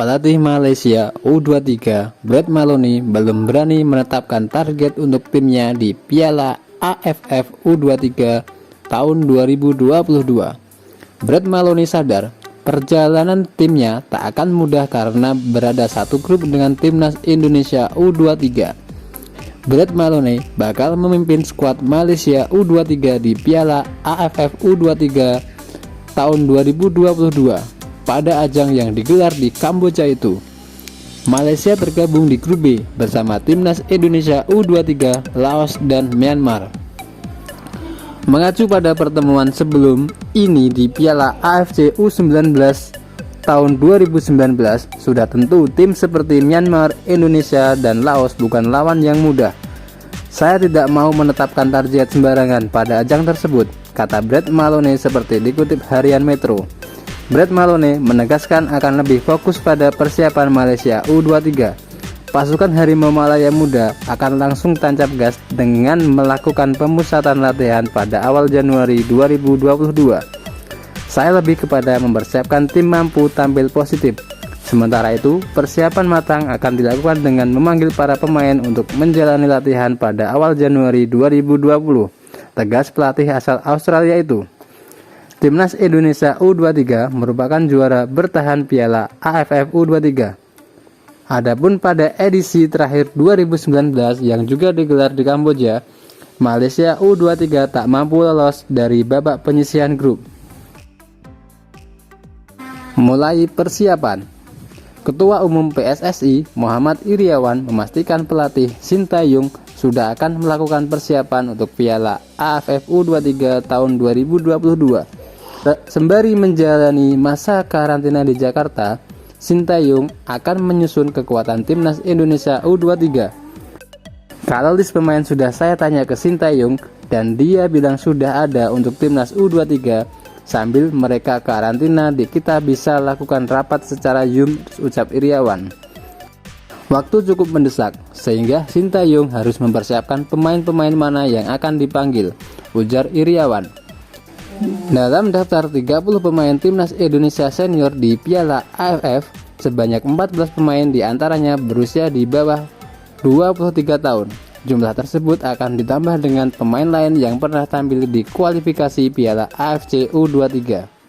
Pelatih Malaysia U23 Brett Maloney belum berani menetapkan target untuk timnya di Piala AFF U23 tahun 2022. Brett Maloney sadar perjalanan timnya tak akan mudah karena berada satu grup dengan timnas Indonesia U23. Brett Maloney bakal memimpin skuad Malaysia U23 di Piala AFF U23 tahun 2022 pada ajang yang digelar di Kamboja itu. Malaysia tergabung di grup B bersama timnas Indonesia U23, Laos, dan Myanmar. Mengacu pada pertemuan sebelum ini di Piala AFC U19 tahun 2019, sudah tentu tim seperti Myanmar, Indonesia, dan Laos bukan lawan yang mudah. Saya tidak mau menetapkan target sembarangan pada ajang tersebut, kata Brett Maloney seperti dikutip harian Metro. Brett Maloney menegaskan akan lebih fokus pada persiapan Malaysia U23. Pasukan Harimau Malaya Muda akan langsung tancap gas dengan melakukan pemusatan latihan pada awal Januari 2022. Saya lebih kepada mempersiapkan tim mampu tampil positif. Sementara itu, persiapan matang akan dilakukan dengan memanggil para pemain untuk menjalani latihan pada awal Januari 2020, tegas pelatih asal Australia itu. Timnas Indonesia U23 merupakan juara bertahan Piala AFF U23. Adapun pada edisi terakhir 2019 yang juga digelar di Kamboja, Malaysia U23 tak mampu lolos dari babak penyisihan grup. Mulai persiapan. Ketua Umum PSSI Muhammad Iriawan memastikan pelatih Sintayong sudah akan melakukan persiapan untuk Piala AFF U23 tahun 2022. Sembari menjalani masa karantina di Jakarta, Sintayong akan menyusun kekuatan timnas Indonesia U23. Kalau list pemain sudah saya tanya ke Sintayong dan dia bilang sudah ada untuk timnas U23. Sambil mereka karantina, kita bisa lakukan rapat secara Zoom, ucap Iriawan. Waktu cukup mendesak, sehingga Sintayong harus mempersiapkan pemain-pemain mana yang akan dipanggil, ujar Iriawan. Dalam daftar 30 pemain timnas Indonesia senior di Piala AFF, sebanyak 14 pemain diantaranya berusia di bawah 23 tahun. Jumlah tersebut akan ditambah dengan pemain lain yang pernah tampil di kualifikasi Piala AFC U23.